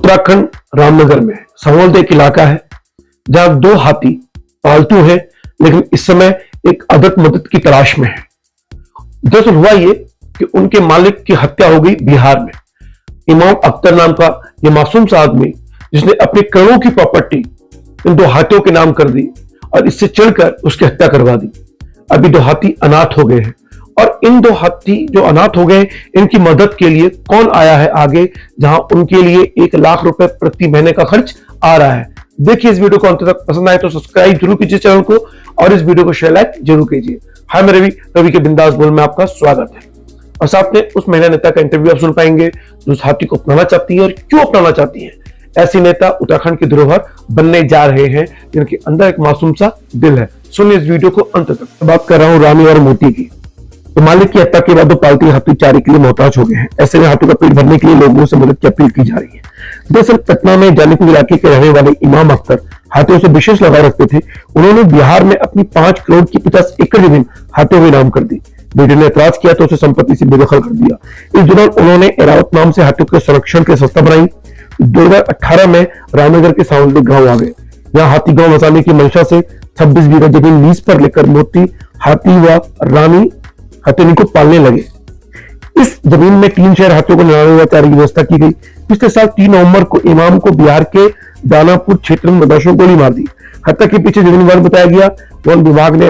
उत्तराखंड रामनगर में सहोलदे एक इलाका है जहां दो हाथी पालतू हैं, लेकिन इस समय एक अदद मदद की तलाश में है। दरअसल हुआ ये कि उनके मालिक की हत्या हो गई बिहार में। इमाम अख्तर नाम का यह मासूम सा आदमी, जिसने अपनी करोड़ों की प्रॉपर्टी इन दो हाथियों के नाम कर दी और इससे चढ़कर उसकी हत्या करवा दी। अभी दो हाथी अनाथ हो गए हैं और इन दो हाथी जो अनाथ हो गए, इनकी मदद के लिए कौन आया है आगे, जहां उनके लिए 1 लाख रुपए प्रति महीने का खर्च आ रहा है। देखिए इस वीडियो को अंत तक। पसंद आए तो सब्सक्राइब जरूर कीजिए चैनल को और इस वीडियो को शेयर लाइक जरूर कीजिए। हाय मैं रवि के बिंदास बोल में आपका स्वागत है। और साथ में उस महिला नेता का इंटरव्यू आप सुन पाएंगे जो उस हाथी को अपनाना चाहती है और क्यों अपनाना चाहती है। ऐसी नेता उत्तराखंड की धरोहर बनने जा रहे हैं जिनके अंदर एक मासूम सा दिल है। सुनिए इस वीडियो को अंत तक। बात कर रहा हूं रानी और मोती की। तो मालिक की हत्या के बाद दो पालतू हाथी चारे के लिए मोहताज हो गए हैं। ऐसे में हाथों का पेट भरने के लिए लोगों से मदद की अपील की जा रही है। दरअसल पटना में जानीपुर इलाके के रहने वाले इमाम अख्तर हाथियों से विशेष लगाव रखते थे। उन्होंने बिहार में अपनी 5 करोड़ की 50 एकड़ जमीन हाथियों के नाम कर दी। बेटे ने एतराज किया तो उसे संपत्ति से बेदखल कर दिया। इस दौरान उन्होंने एरावत नाम से हाथियों के संरक्षण की संस्था बनाई। 2018 में रामनगर के सहोलदे गांव आ गए। यहाँ हाथी गांव बसाने की मंशा से 26 बीघा जमीन लीज पर लेकर मोती हाथी व रानी हथेली को पालने लगे। इस जमीन में 3 शहर हाथियों को निराने व चारे की व्यवस्था की गई। पिछले साल 3 नवंबर को इमाम को बिहार के दानापुर क्षेत्र में बदमाशों को गोली मार दी। हत्या के पीछे जमीन विवाद बताया गया। वन विभाग ने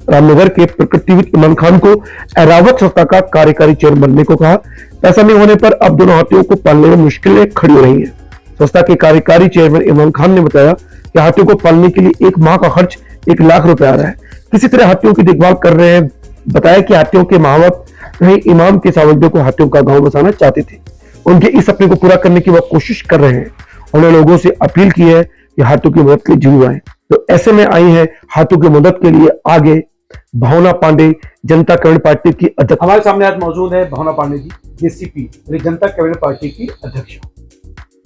रामनगर के प्रकृतिविद इमरान खान को एरावत संस्था का कार्यकारी चेयरमैन बनने को कहा। ऐसा नहीं होने पर अब दोनों हाथियों को पालने में मुश्किलें खड़ी हो रही हैं। संस्था के कार्यकारी चेयरमैन इमरान खान ने बताया कि हाथियों को पालने के लिए 1 माह का खर्च 1 लाख रुपए आ रहा है। किसी तरह हाथियों की देखभाल कर रहे हैं। बताया कि हाथियों के महावत नहीं इमाम के सहोलदे को हाथियों का गांव बसाना चाहते थे। उनके इस सपने को पूरा करने की वह कोशिश कर रहे हैं। उन्होंने लोगों से अपील की है कि हाथियों की मदद के लिए जरूर आए। तो ऐसे में आई है हाथियों की मदद के लिए आगे भावना पांडे, जनता कल्याण पार्टी की अध्यक्ष। हमारे सामने आज मौजूद है भावना पांडे जी, जेसीपी जनता कल्याण पार्टी की अध्यक्ष।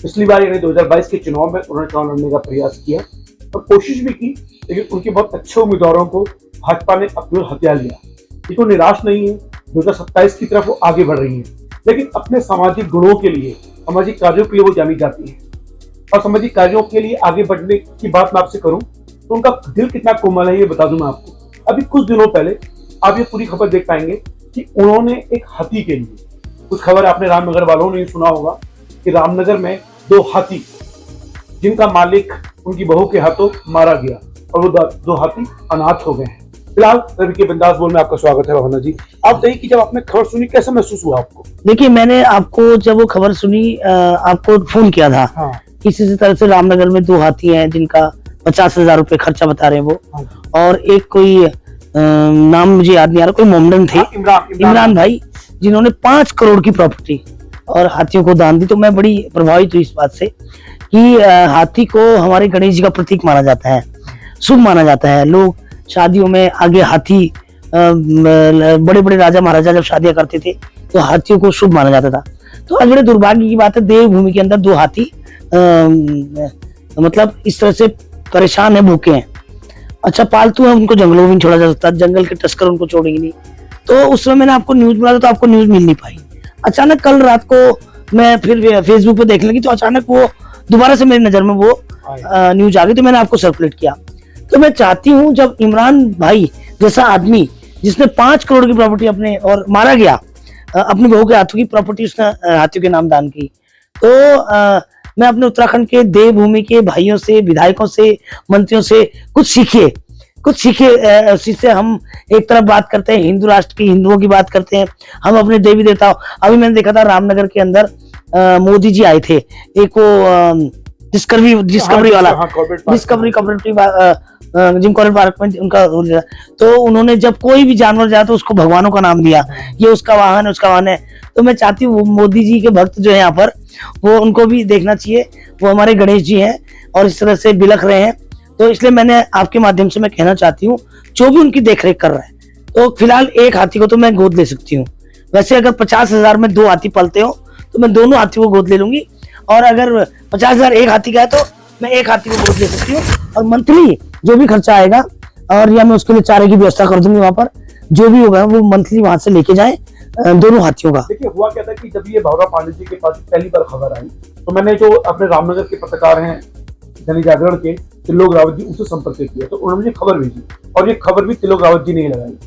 पिछली बार यानी 2022 के चुनाव में उन्होंने चुनाव लड़ने का प्रयास किया और कोशिश भी की, लेकिन उनके बहुत अच्छे उम्मीदवारों को भाजपा ने अपनी ओर हथियार लिया। लेकिन निराश नहीं है, 2027 की तरफ वो आगे बढ़ रही है। लेकिन अपने सामाजिक गुणों के लिए, सामाजिक कार्यों के लिए वो जानी जाती है। और सामाजिक कार्यों के लिए आगे बढ़ने की बात मैं आपसे करूं तो उनका दिल कितना कोमल है ये बता दूं मैं आपको। अभी कुछ दिनों पहले आप ये पूरी खबर देख पाएंगे कि उन्होंने एक हाथी के लिए, कुछ खबर आपने रामनगर वालों ने सुना होगा कि रामनगर में 2 हाथी जिनका मालिक उनकी बहू के हाथों मारा गया और वो 2 हाथी अनाथ हो गए हैं। फिलहाल रवि के बिंदास बोल में आपका स्वागत है। भावना जी, आप बताइए कि जब आपने खबर सुनी कैसा महसूस हुआ आपको? देखिए, मैंने आपको जब वो खबर सुनी आपको फोन किया था। हाँ। किसी तरह से रामनगर में 2 हाथी हैं जिनका 50,000 रुपए खर्चा बता रहे हैं वो। हाँ। और एक कोई नाम मुझे याद नहीं आ रहा, कोई मोमडन थे। हाँ, इमरान भाई, जिन्होंने 5 करोड़ की प्रॉपर्टी और हाथियों को दान दी। तो मैं बड़ी प्रभावित हुई इस बात से कि हाथी को हमारे गणेश जी का प्रतीक माना जाता है, शुभ माना जाता है। लोग शादियों में आगे हाथी, बड़े बड़े राजा महाराजा जब शादियां करते थे तो हाथियों को शुभ माना जाता था। तो आज बड़े दुर्भाग्य की बात है, देवभूमि के अंदर 2 हाथी मतलब इस तरह से परेशान है, भूखे हैं। अच्छा, पालतू है, उनको जंगलों में नहीं छोड़ा जा सकता, जंगल के तस्कर उनको छोड़ेंगे नहीं। तो उस समय मैंने आपको न्यूज बुलाया तो आपको न्यूज मिल नहीं पाई। अचानक कल रात को मैं फिर फेसबुक पे देख लगी तो अचानक वो दोबारा से मेरी नजर में वो न्यूज आ गई, तो मैंने आपको सर्कुलेट किया। तो मैं चाहती हूँ जब इमरान भाई जैसा आदमी, जिसने 5 करोड़ की प्रॉपर्टी अपने और मारा गया, अपनी बहू के हाथों की प्रॉपर्टी उसने हाथियों के नाम दान की, तो मैं अपने उत्तराखंड के देवभूमि के भाइयों से, विधायकों से, मंत्रियों से कुछ सीखिए। उसी से हम एक तरफ बात करते हैं हिंदू राष्ट्र की, हिंदुओं की बात करते हैं, हम अपने देवी देवताओं। अभी मैंने देखा था रामनगर के अंदर मोदी जी आए थे, एक वो डिस्कवरी वाला, discovery corporative Jim Corbett park में उनका, तो उन्होंने जब कोई भी जानवर जाए तो उसको भगवानों का नाम दिया, ये उसका वाहन है, उसका वाहन है। तो मैं चाहती हूँ मोदी जी के भक्त जो है यहाँ पर, वो उनको भी देखना चाहिए। वो हमारे गणेश जी हैं और इस तरह से बिलख रहे हैं। तो इसलिए मैंने आपके माध्यम से मैं कहना चाहती हूँ, जो भी उनकी देखरेख कर रहा है, तो फिलहाल 1 हाथी को तो मैं गोद ले सकती हूँ। वैसे अगर 50,000 में 2 हाथी पलते हो तो मैं दोनों हाथी को गोद ले लूंगी, और अगर 50,000 1 हाथी का है तो मैं 1 हाथी को गोद ले सकती हूँ। और मंथली जो भी खर्चा आएगा, और या मैं उसके लिए चारे की व्यवस्था कर दूंगी, वहां पर जो भी होगा वो मंथली वहां से लेके जाए दोनों हाथियों का। देखिए हुआ क्या था कि जब ये भावना पांडे जी के पास पहली बार खबर आई तो मैंने जो अपने रामनगर के पत्रकार हैं दैनिक जागरण के त्रिलोक रावत जी, उनसे संपर्क किया तो उन्होंने मुझे खबर भेजी और ये खबर भी त्रिलोक रावत जी ने ही लगाई।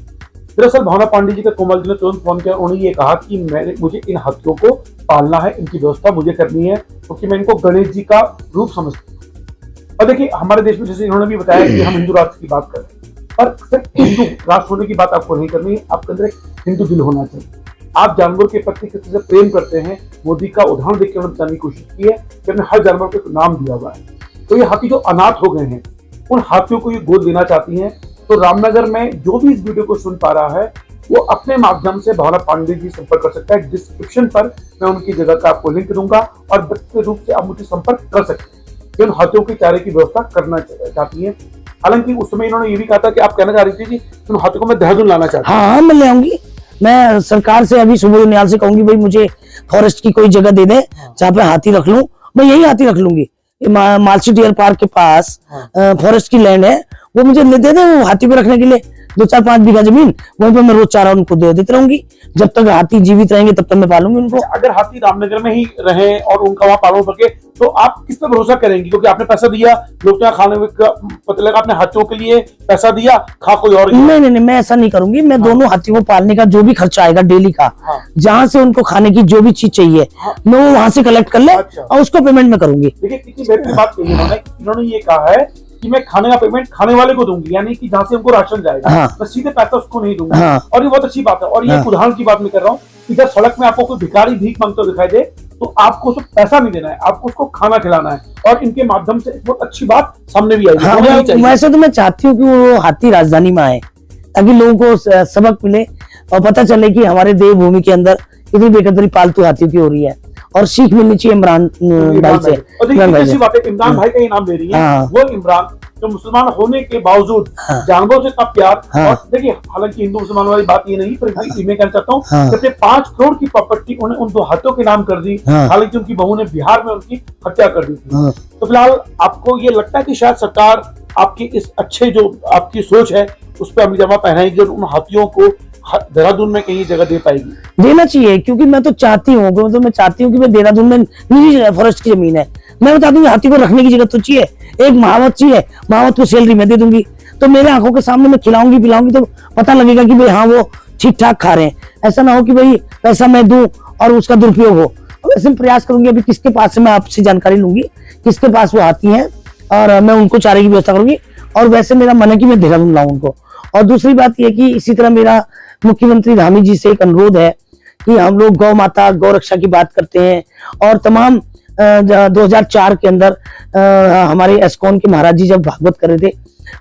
दरअसल भावना पांडे जी का कोमल जी ने तुरंत फोन किया, उन्होंने ये कहा कि मुझे इन हाथियों को पालना है, इनकी व्यवस्था मुझे करनी है क्योंकि मैं इनको गणेश जी का रूप समझती हूँ। और देखिए हमारे देश में जैसे इन्होंने भी बताया कि हम हिंदू राष्ट्र की बात कर रहे हैं, पर सिर्फ हिंदू राष्ट्र होने की बात आपको नहीं करनी है, आपके अंदर एक हिंदू दिल होना चाहिए। आप जानवर के प्रति किसी से प्रेम करते हैं, मोदी का उदाहरण देख के उन्होंने बताने की कोशिश की है कि उन्होंने हर जानवर को एक नाम दिया हुआ है। तो ये हाथी जो अनाथ हो गए हैं उन हाथियों को ये गोद देना चाहती हैं। तो रामनगर में जो भी इस वीडियो को सुन पा रहा है वो अपने माध्यम से भावना पांडे जी संपर्क कर सकता है। डिस्क्रिप्शन पर मैं उनकी जगह का आपको लिंक दूंगा और व्यक्तिगत रूप से आप मुझे संपर्क कर सकते हैं कि उन हाथियों के चारे की व्यवस्था करना चाहती है। हालांकि उस समय इन्होंने ये भी कहा था कि आप कहना चाह रही थी कि उन हाथियों को मैं देहरादून लाना चाहता हूँ। हाँ मैं ले आऊंगी, मैं सरकार से अभी सुबोध उनियाल से कहूंगी भाई मुझे फॉरेस्ट की कोई जगह दे दे जहाँ पे हाथी रख लूं, मैं यही हाथी रख लूंगी। मालसी डियर पार्क के पास फॉरेस्ट की लैंड है, वो मुझे दे दे वो हाथी को रखने के लिए 2-4-5 बीघा जमीन, वहीं पर मैं रोज चारा उनको दे देती रहूंगी। जब तक हाथी जीवित रहेंगे तब तक मैं पालूंगी उनको। अगर हाथी रामनगर में ही रहे और उनका वहां पालन करके तो आप किस पर भरोसा करेंगे? क्योंकि आपने पैसा दिया, लोग तो खाने में पता लगा आपने हाथियों के लिए पैसा दिया, खा कोई और नहीं, मैं ऐसा नहीं करूंगी। मैं दोनों हाथियों को पालने का जो भी खर्चा आएगा डेली का, जहाँ से उनको खाने की जो भी चीज चाहिए मैं वो वहां से कलेक्ट कर ले और उसको पेमेंट में करूंगी। देखिए कितनी बेहतरीन बात कही इन्होंने ये कहा है कि मैं खाने का पेमेंट खाने वाले को दूंगी, यानी कि जहाँ से हमको राशन जाएगा मैं सीधे पैसा उसको नहीं दूंगा। और ये बहुत अच्छी बात है। और ये उदाहरण की बात मैं कर रहा हूँ कि जब सड़क में आपको कोई भिखारी भीख मांगते दिखाई दे तो आपको उसको पैसा नहीं देना है, आपको उसको खाना खिलाना है। और इनके माध्यम से बहुत अच्छी बात सामने भी आई। वैसे तो मैं चाहती हूँ कि वो हाथी राजधानी में आए ताकि लोगों को सबक मिले और पता चले कि हमारे देवभूमि के अंदर इतनी बेकदरी पालतू हाथियों की हो रही है और सीख मिलनी चाहिए इमरान भाई से। इमरान भाई का ही नाम ले रही है, वो इमरान जो मुसलमान होने के बावजूद जानवरों से इतना प्यार। और देखिए हालांकि हिंदू मुसलमान वाली बात ये नहीं, पर मैं कहना चाहता हूँ जब 5 करोड़ की प्रॉपर्टी उन्हें उन 2 हाथियों के नाम कर दी, हालांकि उनकी बहू ने बिहार में उनकी हत्या कर दी थी। तो फिलहाल आपको ये लगता है कि शायद सरकार आपकी इस अच्छे जो आपकी सोच है उस पर अमली जामा पहनाएगी और उन हाथियों को देहरादून में कहीं जगह दे पाएगी? देना चाहिए, क्योंकि मैं तो चाहती हूँ मैं चाहती हूँ कि मैं देहरादून में निजी फॉरेस्ट की जमीन है, मैं बता दूंगी हाथी को रखने की जगह तो चाहिए, एक महावत चाहिए, महावत को सैलरी मैं दे दूंगी। तो मेरे आंखों के सामने मैं खिलाऊंगी पिलाऊंगी तो पता लगेगा कि भाई हाँ वो ठीक ठाक खा रहे हैं। ऐसा ना हो कि भाई पैसा मैं दूं और उसका दुरुपयोग हो। वैसे प्रयास करूंगी, अभी किसके पास से मैं आपसे जानकारी लूंगी किसके पास वो हाथी है और मैं उनको चारे की व्यवस्था करूंगी। और वैसे मेरा मन है कि मैं देहरादून लाऊं उनको। और दूसरी बात यह कि इसी तरह मेरा मुख्यमंत्री धामी जी से एक अनुरोध है कि हम लोग गौ माता गौ रक्षा की बात करते हैं और तमाम 2004 के अंदर हमारे एस्कॉन के महाराज जी जब भागवत कर रहे थे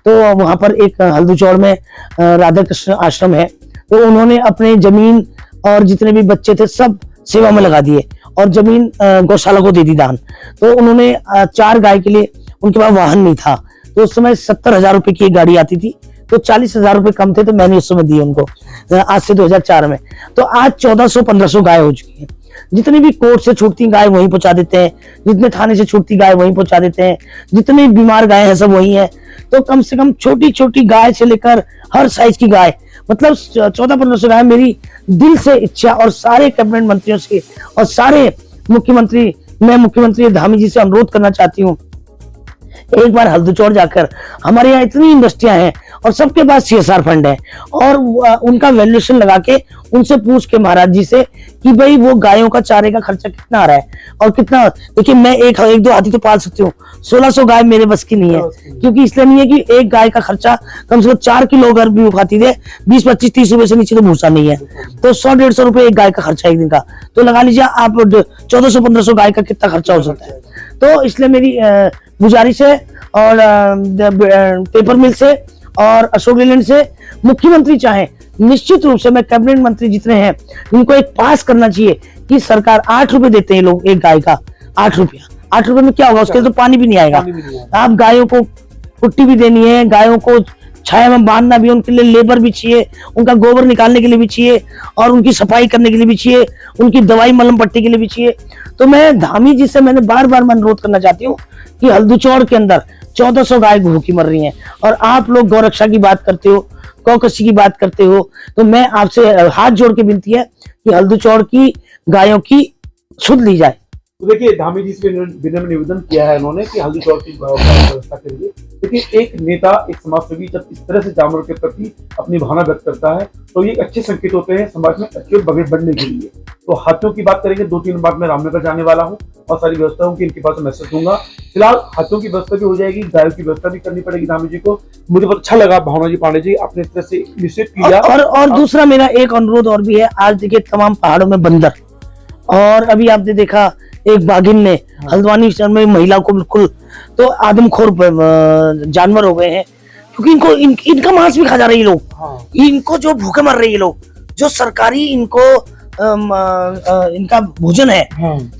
तो वहां पर एक हल्दूचौड़ में राधा कृष्ण आश्रम है, तो उन्होंने अपने जमीन और जितने भी बच्चे थे सब सेवा में लगा दिए और जमीन गौशाला को दे दी दान। तो उन्होंने 4 गाय के लिए, उनके पास वाहन नहीं था तो उस समय 70,000 रुपए की एक गाड़ी आती थी, तो 40,000 रुपए कम थे तो मैंने उस समय दिए उनको आज से 2004 में। तो आज 1400-1500 गाय हो चुकी है। जितनी भी कोर्ट से छूटती गाय वहीं पहुंचा देते हैं, जितने थाने से छूटती गाय वहीं पहुंचा देते हैं, जितनी बीमार गाय हैं सब वही है। तो कम से कम छोटी छोटी गाय से लेकर हर साइज की गाय, मतलब 1400-1500 गाय मेरी दिल से इच्छा और सारे कैबिनेट मंत्रियों से और सारे मैं मुख्यमंत्री धामी जी से अनुरोध करना चाहती हूँ एक बार हल्दूचौड़ जाकर, हमारे यहाँ इतनी इंडस्ट्रियां हैं और सबके पास CSR फंड है और उनका वैल्यूएशन लगा के उनसे पूछ के महाराज जी से कि भाई वो गायों का चारे का खर्चा कितना आ रहा है और कितना। देखिए मैं एक 2 हाथी तो पाल सकती हूँ, 1600 गाय मेरे बस की नहीं है, क्योंकि इसलिए नहीं है कि एक गाय का खर्चा कम से कम 4 किलो अगर भी खाती दे 20-25-30 रुपए से नीचे तो भूसा नहीं है, तो 100-150 रुपए एक गाय का खर्चा एक दिन का, तो लगा लीजिए आप 1400-1500 गाय का कितना खर्चा हो सकता है। तो इसलिए मेरी गुजारिश है और पेपर मिल से और अशोक लेलैंड से मुख्यमंत्री चाहे निश्चित रूप से, मैं कैबिनेट मंत्री जितने हैं इनको एक पास करना चाहिए कि सरकार 8 रुपए देते हैं लोग एक गाय का, 8 रुपए में क्या होगा, उसके लिए तो पानी भी नहीं आएगा। आप गायों को पुट्टी भी देनी है, गायों को छाया में बांधना भी, उनके लिए लेबर भी चाहिए, उनका गोबर निकालने के लिए भी चाहिए और उनकी सफाई करने के लिए भी चाहिए, उनकी दवाई मलहम पट्टी के लिए भी चाहिए। तो मैं धामी जी से मैंने बार अनुरोध करना चाहती हूँ कि हल्दूचौड़ के अंदर 1400 गाय भूखी मर रही हैं और आप लोग गौरक्षा की बात करते हो, गौ कृषि की बात करते हो, तो मैं आपसे हाथ जोड़ के विनती है कि हल्दूचौड़ की गायों की सुध ली जाए। तो देखिए धामी जी से विनम्र निवेदन किया है उन्होंने कि हल्दूचौड़ की व्यवस्था के लिए। देखिए एक नेता, एक समाजसेवी जब इस तरह से जानवरों के प्रति अपनी भावना व्यक्त करता है तो ये अच्छे संकेत होते हैं समाज में अच्छे बढ़ने के लिए। तो हाथियों की बात करेंगे, 2-3 बार मैं रामनगर जाने वाला हूँ और सारी व्यवस्था होंगी, इनके पास मैसेज दूंगा। फिलहाल हाथियों की व्यवस्था भी हो जाएगी, गायों की व्यवस्था भी करनी पड़ेगी धामी जी को। मुझे बहुत अच्छा लगा भावना जी पांडे जी आपने इस तरह से निश्चित किया। और दूसरा मेरा एक अनुरोध और भी है। आज देखिए तमाम पहाड़ों में बंदर, और अभी आपने देखा एक बाघिन ने हल्द्वानी शहर में महिला को बिल्कुल तो आदमखोर जानवर हो गए हैं, क्योंकि इनका मांस भी खा जा रहे हैं लोग। इनको जो भूखे मर रहे हैं लोग, जो सरकारी इनको इनका भोजन है,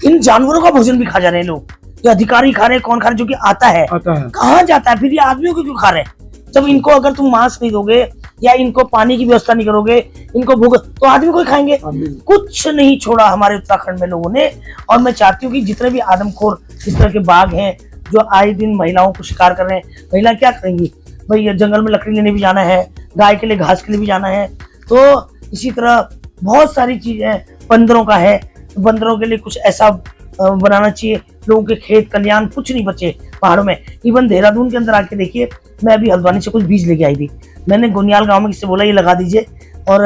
इन जानवरों का भोजन भी खा जा रहे हैं लोग। जो अधिकारी खा रहे हैं, कौन खा रहे हैं, जो कि आता है कहाँ जाता है, फिर ये आदमियों को क्यों खा रहे हैं? जब इनको अगर तुम मांस नहीं दोगे या इनको पानी की व्यवस्था नहीं करोगे, इनको भूख, तो आदमी को खाएंगे। कुछ नहीं छोड़ा हमारे उत्तराखंड में लोगों ने। और मैं चाहती हूँ कि जितने भी आदमखोर इस तरह के बाघ हैं जो आए दिन महिलाओं को शिकार कर रहे हैं, महिला क्या करेंगी भाई? जंगल में लकड़ी लेने भी जाना है, गाय के लिए घास के लिए भी जाना है। तो इसी तरह बहुत सारी चीजें बंदरों का है, बंदरों के लिए कुछ ऐसा बनाना चाहिए। लोगों के खेत खलियान कुछ नहीं बचे पहाड़ों में। इवन देहरादून के अंदर आके देखिए, मैं अभी हल्द्वानी से कुछ बीज लेके आई थी, मैंने गोनियाल गांव में किसी से बोला ये लगा दीजिए, और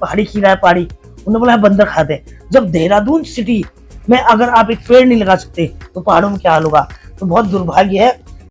पहाड़ी खीरा है पहाड़ी, उन्होंने बोला है बंदर खाते हैं। जब देहरादून सिटी में अगर आप एक पेड़ नहीं लगा सकते तो पहाड़ों में क्या हाल होगा? तो बहुत दुर्भाग्य है।